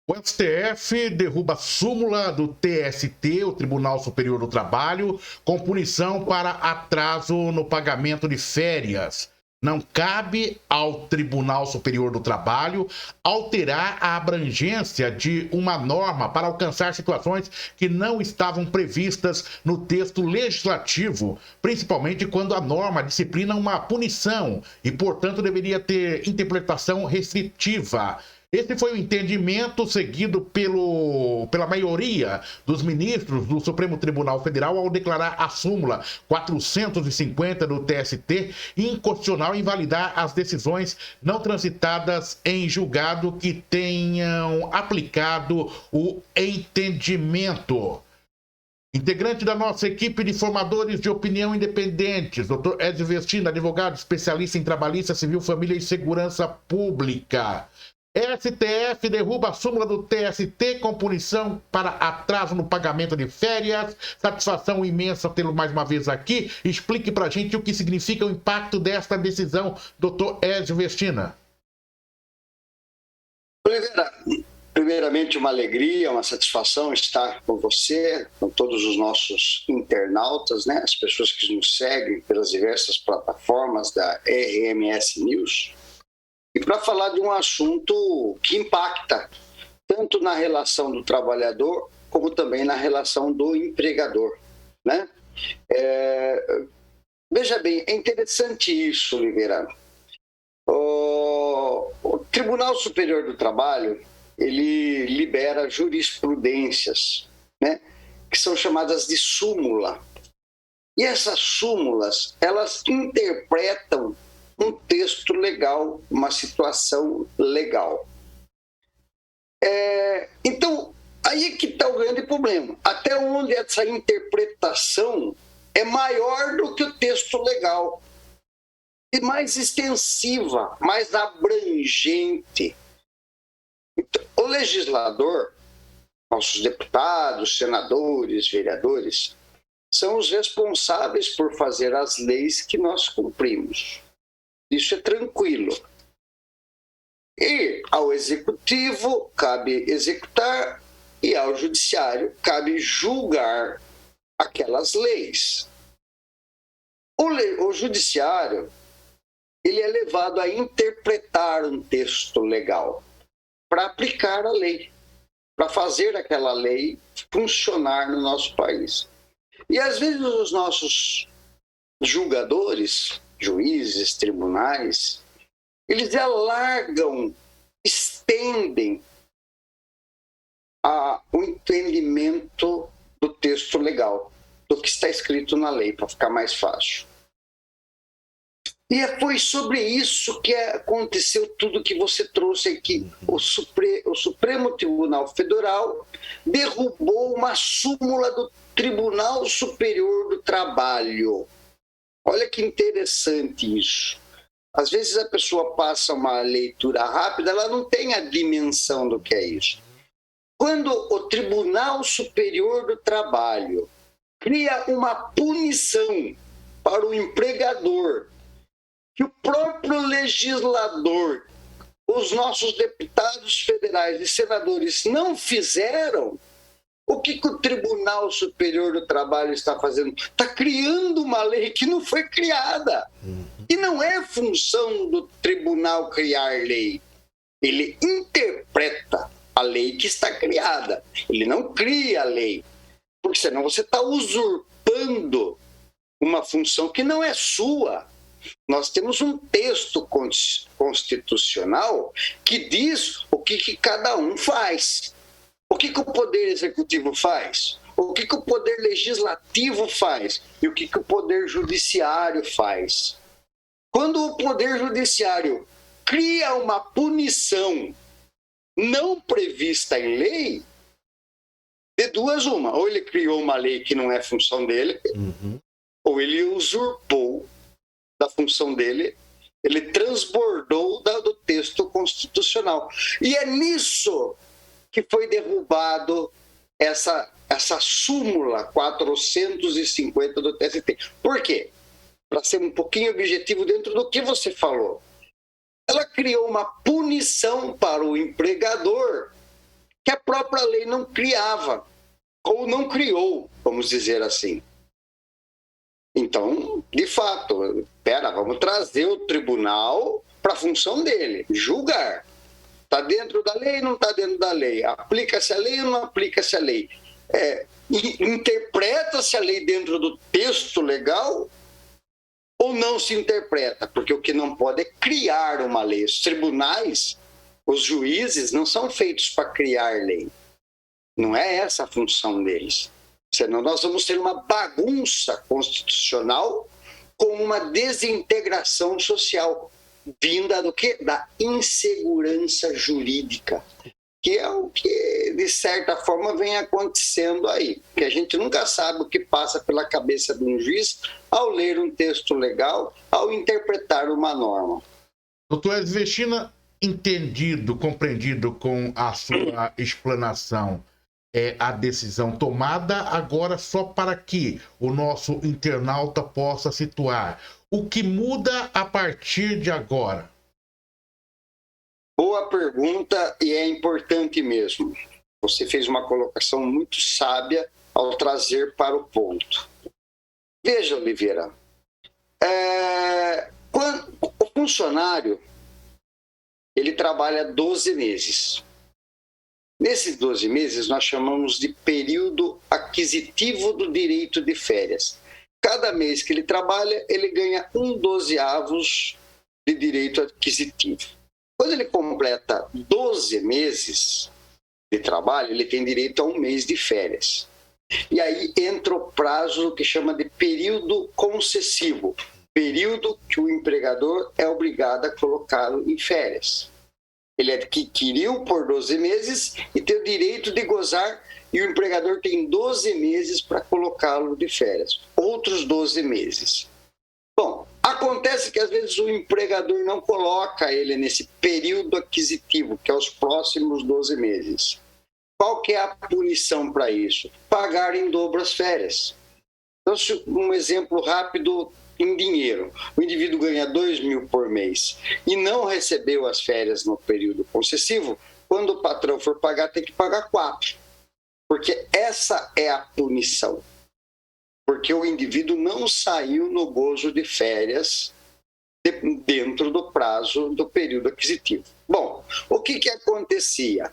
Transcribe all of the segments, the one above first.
O STF derruba a súmula do TST, o Tribunal Superior do Trabalho, com punição para atraso no pagamento de férias. Não cabe ao Tribunal Superior do Trabalho alterar a abrangência de uma norma para alcançar situações que não estavam previstas no texto legislativo, principalmente quando a norma disciplina uma punição e, portanto, deveria ter interpretação restritiva. Esse foi o entendimento seguido pela maioria dos ministros do Supremo Tribunal Federal ao declarar a súmula 450 do TST inconstitucional e invalidar as decisões não transitadas em julgado que tenham aplicado o entendimento. Integrante da nossa equipe de formadores de opinião independentes, Dr. Ezio Vestino, advogado especialista em trabalhista, civil, família e segurança pública. STF derruba a súmula do TST com punição para atraso no pagamento de férias. Satisfação imensa tê-lo mais uma vez aqui. Explique pra gente o que significa o impacto desta decisão, doutor Ezio Vestina. Oliveira, primeiramente uma alegria, uma satisfação estar com você, com todos os nossos internautas, né? As pessoas que nos seguem pelas diversas plataformas da RMS News. E para falar de um assunto que impacta tanto na relação do trabalhador como também na relação do empregador, né? Veja bem, é interessante isso, Oliveira. O Tribunal Superior do Trabalho, ele libera jurisprudências, né? Que são chamadas de súmula. E essas súmulas, elas interpretam um texto legal, uma situação legal. Então, aí é que está o grande problema. Até onde essa interpretação é maior do que o texto legal. E mais extensiva, mais abrangente. Então, o legislador, nossos deputados, senadores, vereadores, são os responsáveis por fazer as leis que nós cumprimos. Isso é tranquilo. E ao executivo cabe executar e ao judiciário cabe julgar aquelas leis. O judiciário, ele é levado a interpretar um texto legal para aplicar a lei, para fazer aquela lei funcionar no nosso país. E às vezes os nossos julgadores, juízes, tribunais, eles alargam, estendem o entendimento do texto legal, do que está escrito na lei, para ficar mais fácil. E foi sobre isso que aconteceu tudo que você trouxe aqui. O Supremo Tribunal Federal derrubou uma súmula do Tribunal Superior do Trabalho. Olha que interessante isso. Às vezes a pessoa passa uma leitura rápida, ela não tem a dimensão do que é isso. Quando o Tribunal Superior do Trabalho cria uma punição para o empregador, que o próprio legislador, os nossos deputados federais e senadores não fizeram, o que o Tribunal Superior do Trabalho está fazendo? Está criando uma lei que não foi criada. E não é função do tribunal criar lei. Ele interpreta a lei que está criada. Ele não cria a lei. Porque senão você está usurpando uma função que não é sua. Nós temos um texto constitucional que diz o que cada um faz. O que o Poder Executivo faz? O que o Poder Legislativo faz? E o que o Poder Judiciário faz? Quando o Poder Judiciário cria uma punição não prevista em lei, de duas uma. Ou ele criou uma lei que não é função dele, ou ele usurpou da função dele, ele transbordou do texto constitucional. E é nisso que foi derrubado essa súmula 450 do TST. Por quê? Para ser um pouquinho objetivo dentro do que você falou. Ela criou uma punição para o empregador que a própria lei não criava, ou não criou, vamos dizer assim. Então, de fato, vamos trazer o tribunal para a função dele, julgar. Está dentro da lei ou não está dentro da lei? Aplica-se a lei ou não aplica-se a lei? Interpreta-se a lei dentro do texto legal ou não se interpreta? Porque o que não pode é criar uma lei. Os tribunais, os juízes, não são feitos para criar lei. Não é essa a função deles. Senão nós vamos ter uma bagunça constitucional com uma desintegração social vinda do quê? Da insegurança jurídica, que é o que, de certa forma, vem acontecendo aí. Porque a gente nunca sabe o que passa pela cabeça de um juiz ao ler um texto legal, ao interpretar uma norma. Doutor Edvestina, entendido, compreendido com a sua explanação, a decisão tomada, agora só para que o nosso internauta possa situar. O que muda a partir de agora? Boa pergunta, e é importante mesmo. Você fez uma colocação muito sábia ao trazer para o ponto. Veja, Oliveira, o funcionário, ele trabalha 12 meses. Nesses 12 meses, nós chamamos de período aquisitivo do direito de férias. Cada mês que ele trabalha, ele ganha 1/12 de direito aquisitivo. Quando ele completa 12 meses de trabalho, ele tem direito a 1 mês de férias. E aí entra o prazo que chama de período concessivo, período que o empregador é obrigado a colocá-lo em férias. Ele adquiriu por 12 meses e tem o direito de gozar, e o empregador tem 12 meses para colocá-lo de férias. Outros 12 meses. Bom, acontece que às vezes o empregador não coloca ele nesse período aquisitivo, que é os próximos 12 meses. Qual que é a punição para isso? Pagar em dobro as férias. Então, um exemplo rápido em dinheiro. O indivíduo ganha 2.000 por mês e não recebeu as férias no período concessivo, quando o patrão for pagar, tem que pagar 4. Porque essa é a punição. Porque o indivíduo não saiu no gozo de férias dentro do prazo do período aquisitivo. Bom, o que acontecia?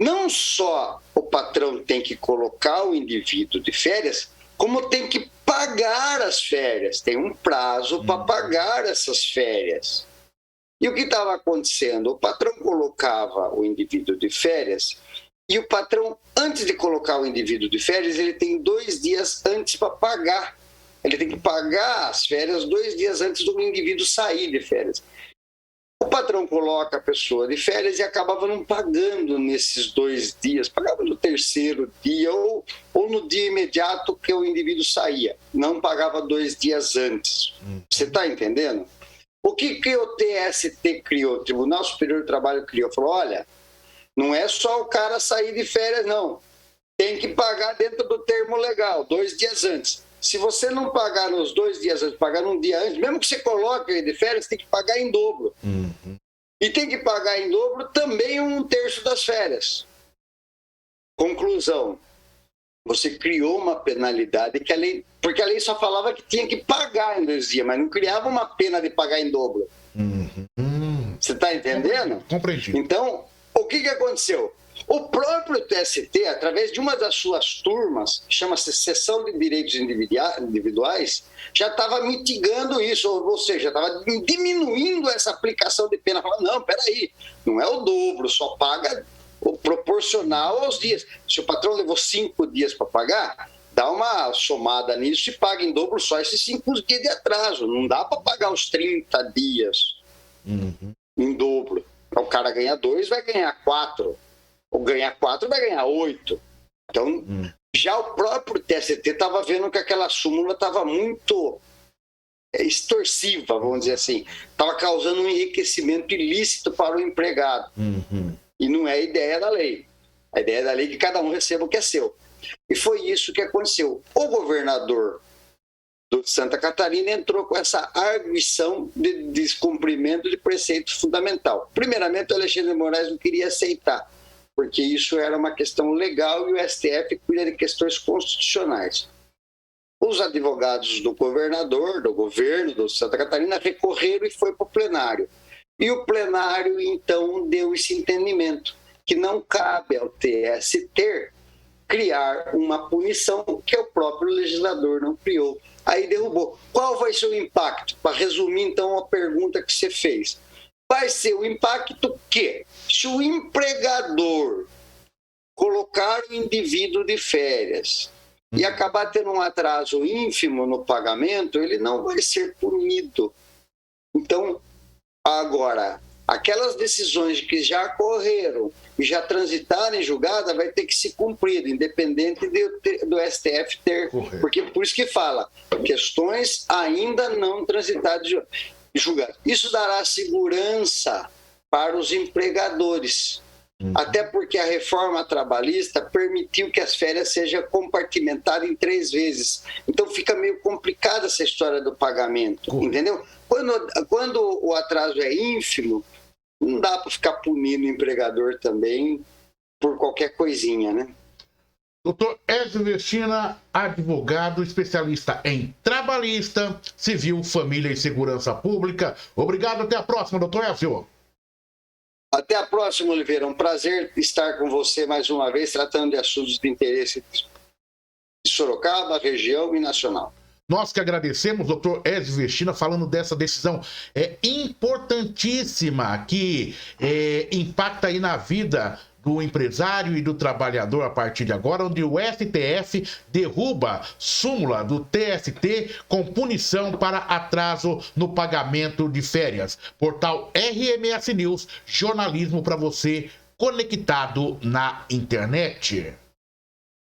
Não só o patrão tem que colocar o indivíduo de férias, como tem que pagar as férias. Tem um prazo para pagar essas férias. E o que estava acontecendo? O patrão colocava o indivíduo de férias e o patrão, antes de colocar o indivíduo de férias, ele tem 2 dias antes para pagar. Ele tem que pagar as férias 2 dias antes do indivíduo sair de férias. O patrão coloca a pessoa de férias e acabava não pagando nesses 2 dias, pagava no 3º dia ou no dia imediato que o indivíduo saía, não pagava 2 dias antes. Você está entendendo? O que o TST criou, o Tribunal Superior do Trabalho criou? Falou, olha, não é só o cara sair de férias, não. Tem que pagar dentro do termo legal, 2 dias antes. Se você não pagar nos 2 dias antes, pagar um dia antes, mesmo que você coloque ele de férias, tem que pagar em dobro. E tem que pagar em dobro também 1/3 das férias. Conclusão. Você criou uma penalidade que a lei... Porque a lei só falava que tinha que pagar em 2 dias, mas não criava uma pena de pagar em dobro. Você está entendendo? Compreendi. Então, o que aconteceu? O próprio TST, através de uma das suas turmas, que chama-se Seção de Direitos Individuais, já estava mitigando isso, ou seja, estava diminuindo essa aplicação de pena. Falando, não, peraí, não é o dobro, só paga o proporcional aos dias. Se o patrão levou 5 dias para pagar, dá uma somada nisso e paga em dobro só esses 5 dias de atraso. Não dá para pagar os 30 dias em dobro. O cara ganha 2, vai ganhar 4. Ou ganhar 4, vai ganhar 8. Então, já o próprio TST estava vendo que aquela súmula estava muito extorsiva, vamos dizer assim. Estava causando um enriquecimento ilícito para o empregado. E não é a ideia da lei. A ideia da lei é que cada um receba o que é seu. E foi isso que aconteceu. O governador de Santa Catarina entrou com essa arguição de descumprimento de preceito fundamental. Primeiramente, o Alexandre de Moraes não queria aceitar. porque isso era uma questão legal e o STF cuida de questões constitucionais. Os advogados do governador, do governo de Santa Catarina, recorreram e foi para o plenário. E o plenário, então, deu esse entendimento, que não cabe ao TST criar uma punição que o próprio legislador não criou. Aí derrubou. Qual vai ser o impacto? Para resumir, então, a pergunta que você fez. Vai ser o impacto que, se o empregador colocar o indivíduo de férias e acabar tendo um atraso ínfimo no pagamento, ele não vai ser punido. Então, agora, aquelas decisões que já correram e já transitaram em julgada vai ter que se cumprir, independente do STF ter. Correto. Porque por isso que fala, questões ainda não transitadas em julgado. Isso dará segurança para os empregadores. Até porque a reforma trabalhista permitiu que as férias sejam compartimentadas em 3 vezes. Então fica meio complicada essa história do pagamento, entendeu? Quando o atraso é ínfimo, não dá para ficar punindo o empregador também por qualquer coisinha, né? Doutor Ézio Vestina, advogado especialista em trabalhista, civil, família e segurança pública. Obrigado, até a próxima, doutor Ézio. Até a próxima, Oliveira. Um prazer estar com você mais uma vez, tratando de assuntos de interesse de Sorocaba, região e nacional. Nós que agradecemos, doutor Ézio Vestina, falando dessa decisão importantíssima que impacta aí na vida do empresário e do trabalhador a partir de agora, onde o STF derruba súmula do TST com punição para atraso no pagamento de férias. Portal RMS News, jornalismo para você conectado na internet.